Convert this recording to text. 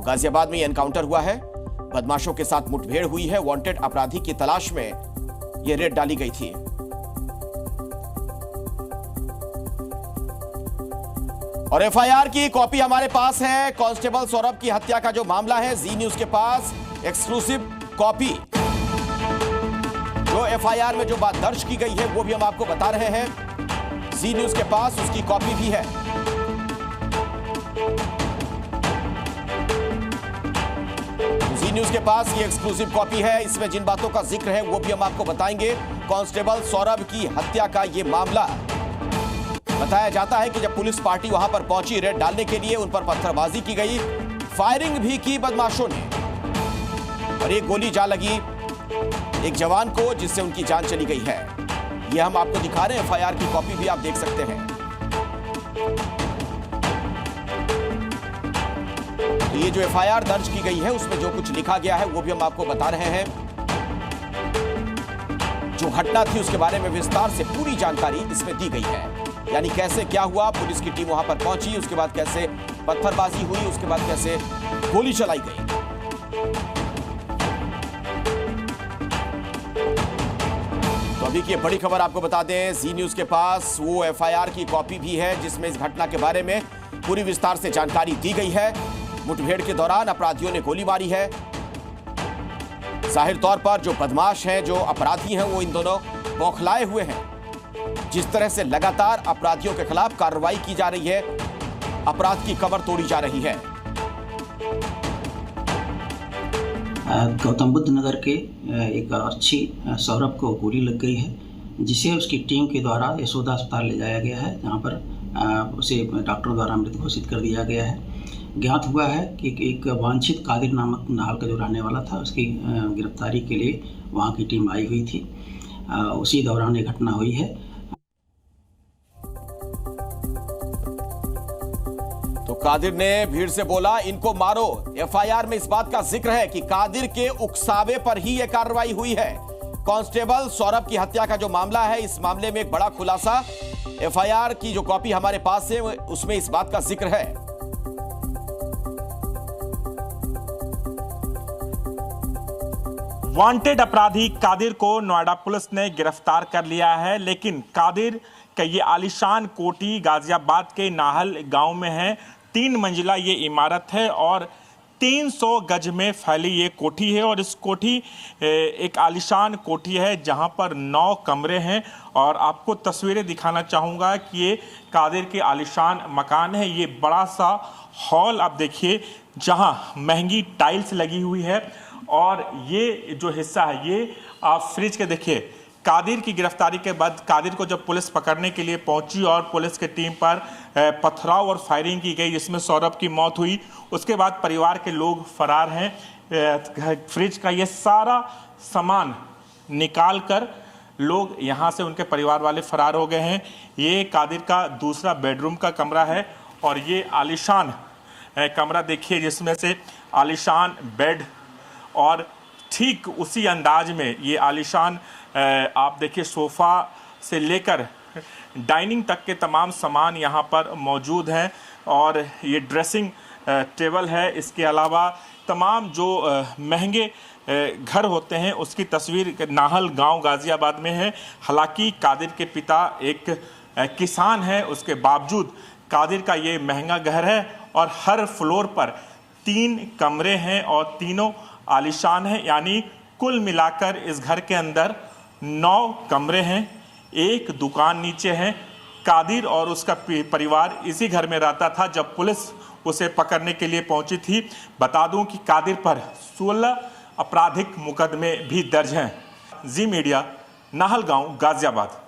गाजियाबाद में यह एनकाउंटर हुआ है। बदमाशों के साथ मुठभेड़ हुई है। वांटेड अपराधी की तलाश में यह रेड डाली गई थी। और एफआईआर की कॉपी हमारे पास है। कांस्टेबल सौरभ की हत्या का जो मामला है, जी न्यूज के पास एक्सक्लूसिव कॉपी, जो एफआईआर में जो बात दर्ज की गई है वो भी हम आपको बता रहे हैं। जी न्यूज के पास उसकी कॉपी भी है। जी न्यूज के पास ये एक्सक्लूसिव कॉपी है। इसमें जिन बातों का जिक्र है वो भी हम आपको बताएंगे। कांस्टेबल सौरभ की हत्या का ये मामला, बताया जाता है कि जब पुलिस पार्टी वहां पर पहुंची रेड डालने के लिए, उन पर पत्थरबाजी की गई, फायरिंग भी की बदमाशों ने, और एक गोली जा लगी एक जवान को, जिससे उनकी जान चली गई है। ये हम आपको दिखा रहे हैं। एफआईआर की कॉपी भी आप देख सकते हैं। तो ये जो एफआईआर दर्ज की गई है उसमें जो कुछ लिखा गया है वो भी हम आपको बता रहे हैं। जो घटना थी उसके बारे में विस्तार से पूरी जानकारी इसमें दी गई है। यानी कैसे क्या हुआ, पुलिस की टीम वहां पर पहुंची, उसके बाद कैसे पत्थरबाजी हुई, उसके बाद कैसे गोली चलाई गई। तो अभी की बड़ी खबर आपको बता दें, जी न्यूज के पास वो एफआईआर की कॉपी भी है जिसमें इस घटना के बारे में पूरी विस्तार से जानकारी दी गई है। मुठभेड़ के दौरान अपराधियों ने गोली मारी है। जाहिर तौर पर जो बदमाश हैं, जो अपराधी हैं, वो इन दोनों बौखलाए हुए हैं। जिस तरह से लगातार अपराधियों के खिलाफ कार्रवाई की जा रही है, अपराध की कमर तोड़ी जा रही है। गौतम बुद्ध नगर के एक अच्छी सौरभ को गोली लग गई है, जिसे उसकी टीम के द्वारा यशोदा अस्पताल ले जाया गया है, जहां पर उसे डॉक्टर द्वारा मृत घोषित कर दिया गया है। ज्ञात हुआ है कि एक वांछित कादिर नामक नाहल का जो रहने वाला था, उसकी गिरफ्तारी के लिए वहां की टीम आई हुई थी। उसी दौरान ये घटना हुई है। तो कादिर ने भीड़ से बोला, इनको मारो। एफआईआर में इस बात का जिक्र है कि कादिर के उकसावे पर ही यह कार्रवाई हुई है। कांस्टेबल सौरभ की हत्या का जो मामला है, इस मामले में एक बड़ा खुलासा, एफआईआर की जो कॉपी हमारे पास है उसमें इस बात का जिक्र है। वांटेड अपराधी कादिर को नोएडा पुलिस ने गिरफ्तार कर लिया है, लेकिन कादिर का ये आलीशान कोठी गाजियाबाद के नाहल गांव में है। 3 मंजिला ये इमारत है और 300 गज में फैली ये कोठी है। और इस कोठी एक आलीशान कोठी है जहां पर 9 कमरे हैं। और आपको तस्वीरें दिखाना चाहूँगा कि ये कादिर के आलीशान मकान है। ये बड़ा सा हॉल आप देखिए, जहां महंगी टाइल्स लगी हुई है। और ये जो हिस्सा है, ये आप फ्रिज के देखिए। कादिर की गिरफ्तारी के बाद कादिर को जब पुलिस पकड़ने के लिए पहुंची और पुलिस की टीम पर पथराव और फायरिंग की गई, जिसमें सौरभ की मौत हुई, उसके बाद परिवार के लोग फरार हैं। फ्रिज का ये सारा सामान निकाल कर लोग यहाँ से, उनके परिवार वाले फरार हो गए हैं। ये कादिर का दूसरा बेडरूम का कमरा है और ये आलीशान कमरा देखिए, जिसमें से आलीशान बेड और ठीक उसी अंदाज में ये आलीशान आप देखिए सोफ़ा से लेकर डाइनिंग तक के तमाम सामान यहाँ पर मौजूद हैं। और ये ड्रेसिंग टेबल है। इसके अलावा तमाम जो महंगे घर होते हैं उसकी तस्वीर नाहल गांव गाजियाबाद में है। हालांकि कादिर के पिता एक किसान है, उसके बावजूद कादिर का ये महंगा घर है और हर फ्लोर पर 3 कमरे हैं और तीनों आलीशान है। यानी कुल मिलाकर इस घर के अंदर 9 कमरे हैं, एक दुकान नीचे है। कादिर और उसका परिवार इसी घर में रहता था जब पुलिस उसे पकड़ने के लिए पहुंची थी। बता दूं कि कादिर पर 16 आपराधिक मुकदमे भी दर्ज हैं। जी मीडिया, नाहल गांव, गाजियाबाद।